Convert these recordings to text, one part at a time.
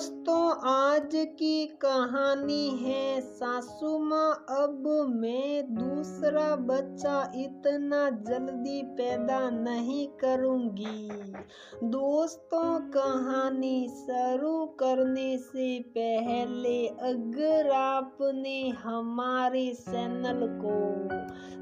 दोस्तों, आज की कहानी है सासू माँ अब मैं दूसरा बच्चा इतना जल्दी पैदा नहीं करूँगी। दोस्तों, कहानी शुरू करने से पहले अगर आपने हमारे चैनल को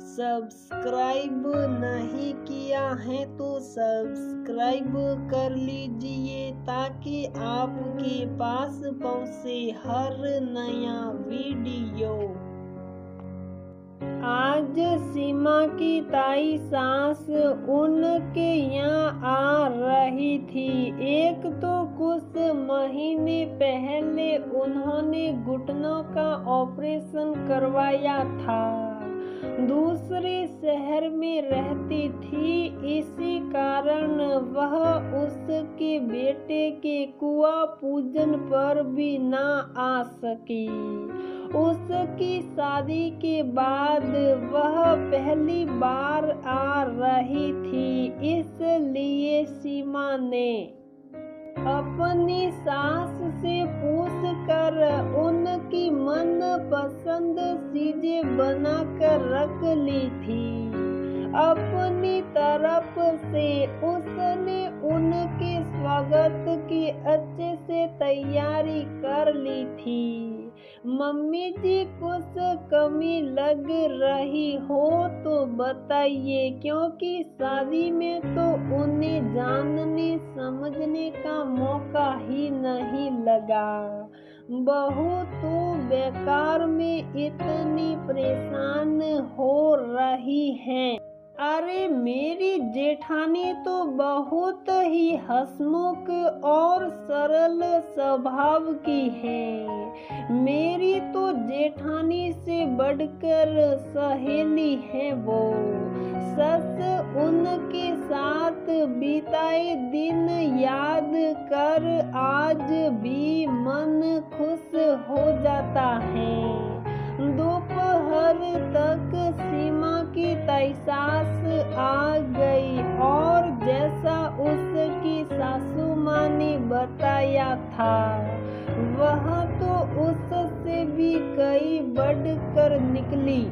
सब्सक्राइब नहीं किया है तो सब्सक्राइब कर लीजिए ताकि आपके पास पहुंचे हर नया वीडियो। आज सीमा की ताई सास उनके यहाँ आ रही थी। एक तो कुछ महीने पहले उन्होंने घुटनों का ऑपरेशन करवाया था, दूसरे शहर में रहती थी, इसी कारण वह उसके बेटे के कुआं पूजन पर भी ना आ सकी। उसकी शादी के बाद वह पहली बार आ रही थी, इसलिए सीमा ने अपनी सास से पूछकर उनकी मनपसंद चीजें बनाकर रख ली थी। अपनी तरफ से उसने उनके स्वागत की अच्छे से तैयारी कर ली थी। मम्मी जी, कुछ कमी लग रही हो तो बताइए, क्योंकि शादी में तो उन्हें जानने समझने का मौका ही नहीं लगा। बहू तो बेकार में इतनी परेशान हो रही है। अरे, मेरी जेठानी तो बहुत ही हंसमुख और सरल स्वभाव की है। मेरी तो जेठानी से बढ़कर सहेली है वो। सच, उनके साथ बिताए दिन याद कर आज भी मन खुश हो जाता है। दोपहर तक सीमा की ताई सास आ गई और जैसा उसकी सासू माँ ने बताया था, वह तो उससे भी कई बढ़कर निकली।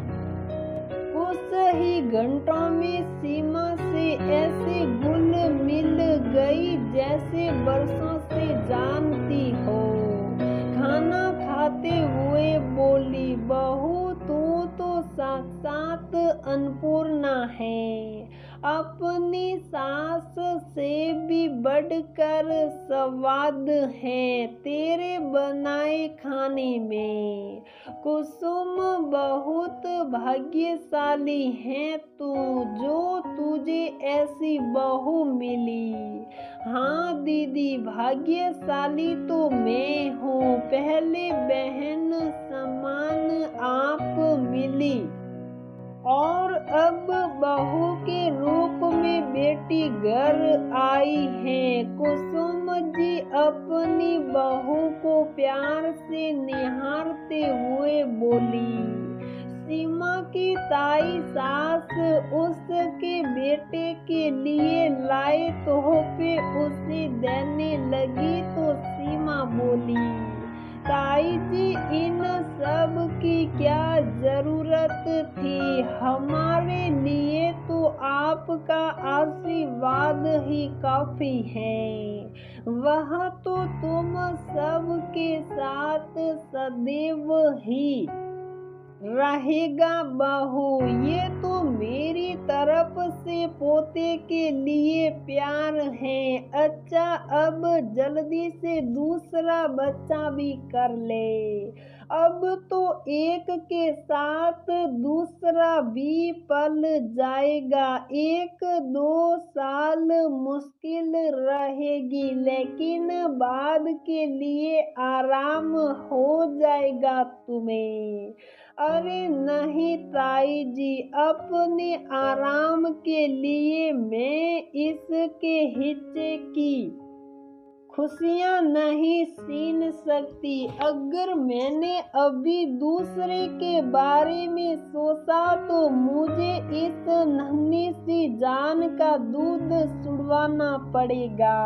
कुछ ही घंटों में सीमा से ऐसे घुल मिल गई जैसे बरसों से जानती हो। खाना खाते हुए बोली, बहू तू तो साक्षात अन्नपूर्णा है, अपनी सास से भी बढ़कर स्वाद है तेरे बनाए खाने में। कुसुम, बहुत भाग्यशाली है तू जो तुझे ऐसी बहू मिली। हाँ दीदी, भाग्यशाली तो मैं हूँ, पहले बहन समान आप मिली और अब बहू के रूप में बेटी घर आई है। कुसुम जी अपनी बहू को प्यार से निहारते हुए बोली। सीमा की ताई सास उसके बेटे के लिए लाए तोहफे उसे देने लगी तो सीमा बोली, ताई जी, इन सब की क्या जरूरत थी? हमारे लिए तो आपका आशीर्वाद ही काफी है। वह तो तुम सबके साथ सदैव ही रहेगा बहू। ये तो मेरी तरफ से पोते के लिए प्यार है। अच्छा, अब जल्दी से दूसरा बच्चा भी कर ले। अब तो एक के साथ दूसरा भी पल जाएगा। 1-2 साल मुश्किल रहेगी, लेकिन बाद के लिए आराम हो जाएगा तुम्हें। अरे नहीं ताई जी, अपने आराम के लिए मैं इसके हिस्से की खुशियाँ नहीं छीन सकती। अगर मैंने अभी दूसरे के बारे में सोचा तो मुझे इस नन्ही सी जान का दूध छुड़वाना पड़ेगा।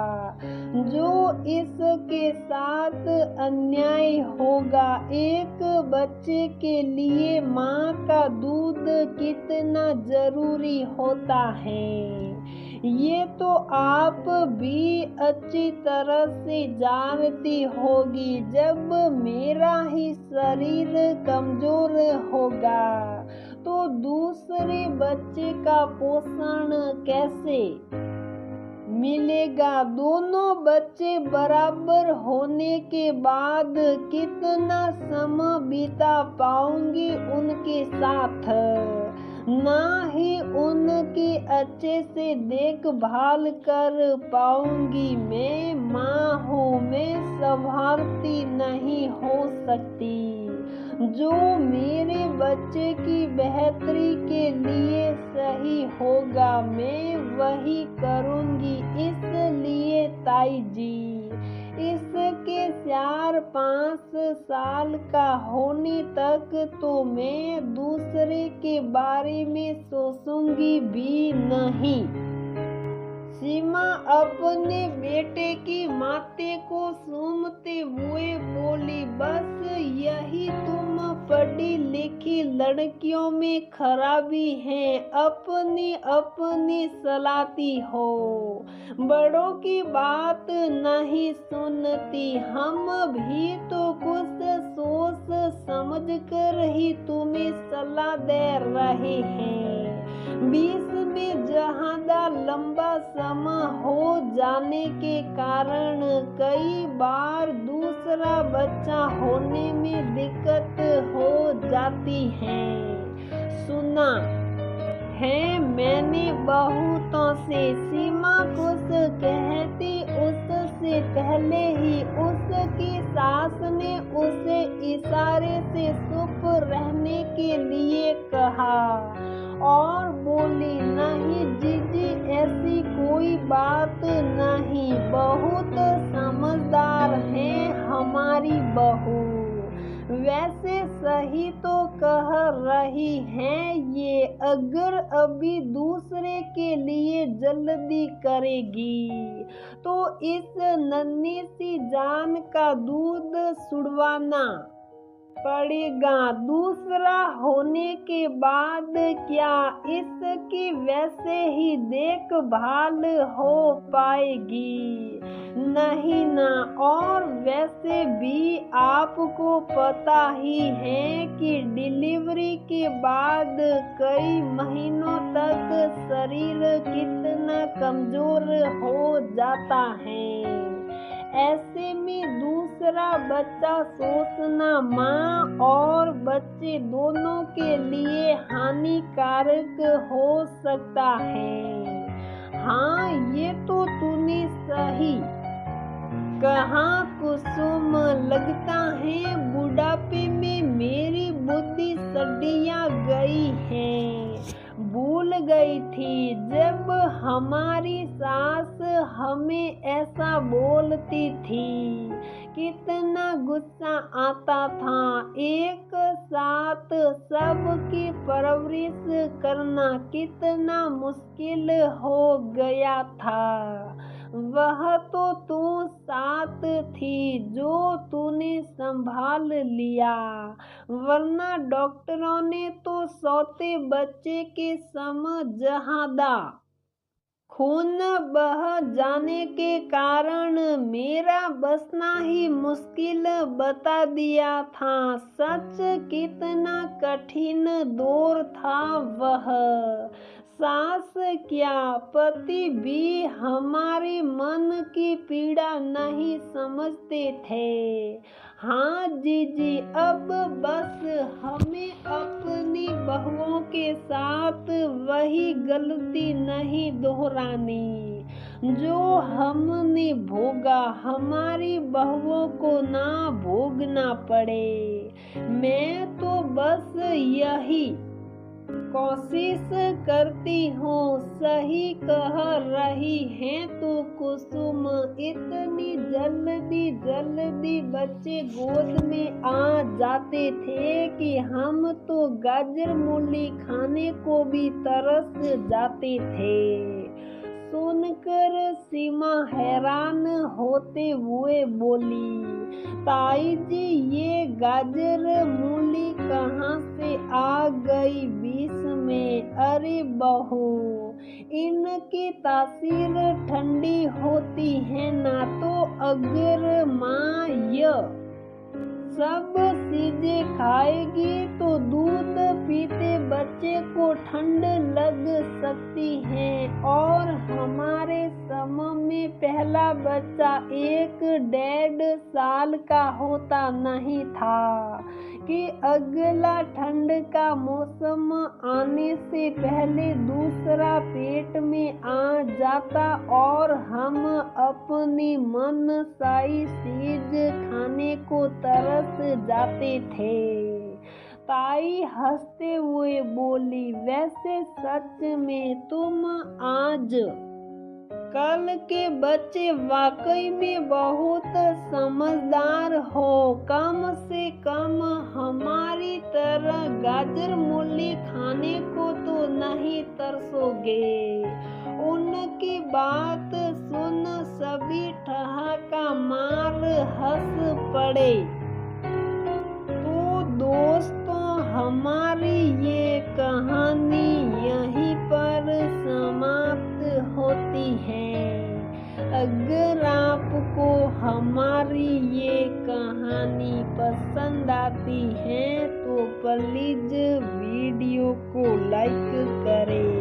जो इसके साथ अन्याय होगा। एक बच्चे के लिए माँ का दूध कितना जरूरी होता है ये तो आप भी अच्छी तरह से जानती होगी। जब मेरा ही शरीर कमजोर होगा तो दूसरे बच्चे का पोषण कैसे मिलेगा। दोनों बच्चे बराबर होने के बाद कितना समय बिता पाऊंगी उनके साथ, ना ही उनकी अच्छे से देखभाल कर पाऊंगी। मैं माँ हूँ, मैं संभालती नहीं हो सकती। जो मेरे बच्चे की बेहतरी के लिए सही होगा मैं वही करूँगी। इसलिए ताई जी इसके 4-5 साल का होने तक तो मैं दूसरे के बारे में सोचूंगी भी नहीं। सीमा अपने बेटे की माथे को चूमते हुए बोली, बस यही तुम पढ़ी लिखी लड़कियों में खराबी है, अपनी अपनी सलाती हो, बड़ों की बात नहीं सुनती। हम भी तो कुछ सोच समझ कर ही तुम्हें सलाह दे रहे हैं। बीच में ज्यादा लंबा समय हो जाने के कारण कई बार दूसरा बच्चा होने में दिक्कत हो जाती है। सुना है मैंने बहुतों से। सीमा कुछ कहती उससे पहले ही उसकी सास ने उसे इशारे से चुप रहने के लिए कहा और बोली, नहीं जीजी ऐसी कोई बात नहीं, बहुत समझदार है हमारी बहू। वैसे सही तो कह रही हैं ये, अगर अभी दूसरे के लिए जल्दी करेगी तो इस नन्ही सी जान का दूध छुड़वाना पड़ेगा। दूसरा होने के बाद क्या इसकी वैसे ही देखभाल हो पाएगी? नहीं ना। और वैसे भी आपको पता ही है कि डिलीवरी के बाद कई महीनों तक शरीर कितना कमजोर हो जाता है। ऐसे में दूसरा बच्चा सोचना माँ और बच्चे दोनों के लिए हानिकारक हो सकता है। हाँ ये तो तूने सही कहा कुसुम, लगता है बुढ़ापे में मेरी बुद्धि सड़िया गई है। भूल गई थी जब हमारी सास हमें ऐसा बोलती थी, कितना गुस्सा आता था। एक साथ सबकी परवरिश करना कितना मुश्किल हो गया था। वह तो तू साथ थी जो तूने संभाल लिया, वरना डॉक्टरों ने तो सौते बच्चे के समय ज्यादा खून बह जाने के कारण मेरा बचना ही मुश्किल बता दिया था। सच कितना कठिन दौर था वह। सास क्या पति भी हमारे मन की पीड़ा नहीं समझते थे। हाँ जीजी अब बस हमें अपनी बहुओं के साथ वही गलती नहीं दोहरानी जो हमने भोगा, हमारी बहुओं को ना भोगना पड़े। मैं तो बस यही कोशिश करती हूँ, सही कह रही है तू कुसुम। इतनी जल्दी जल्दी बच्चे गोद में आ जाते थे कि हम तो गाजर मूली खाने को भी तरस जाते थे। सुनकर सीमा हैरान होते हुए बोली, ताई जी ये गाजर मूली कहाँ से आ गई बीच में? अरे बहू, इनकी तासीर ठंडी होती है ना, तो अगर माँ यह सब चीजें खाएगी तो दूध पीते बच्चे को ठंड लग सकती है। और हमारे समय में पहला बच्चा 1-1.5 साल का होता नहीं था कि अगला ठंड का मौसम आने से पहले दूसरा पेट में आ जाता और हम अपनी मनसाई चीज खाने को तरस जाते थे। ताई हंसते हुए बोली, वैसे सच में तुम आज कल के बच्चे वाकई में बहुत समझदार हो। कम से कम हमारी तरह गाजर मूली खाने को तो नहीं तरसोगे। उनकी बात सुन सभी ठहाका मार हंस पड़े। तो दोस्तों, हमारी ये कहानी यहीं पर समाप्त होती है। अगर आपको हमारी ये कहानी पसंद आती है तो प्लीज वीडियो को लाइक करें।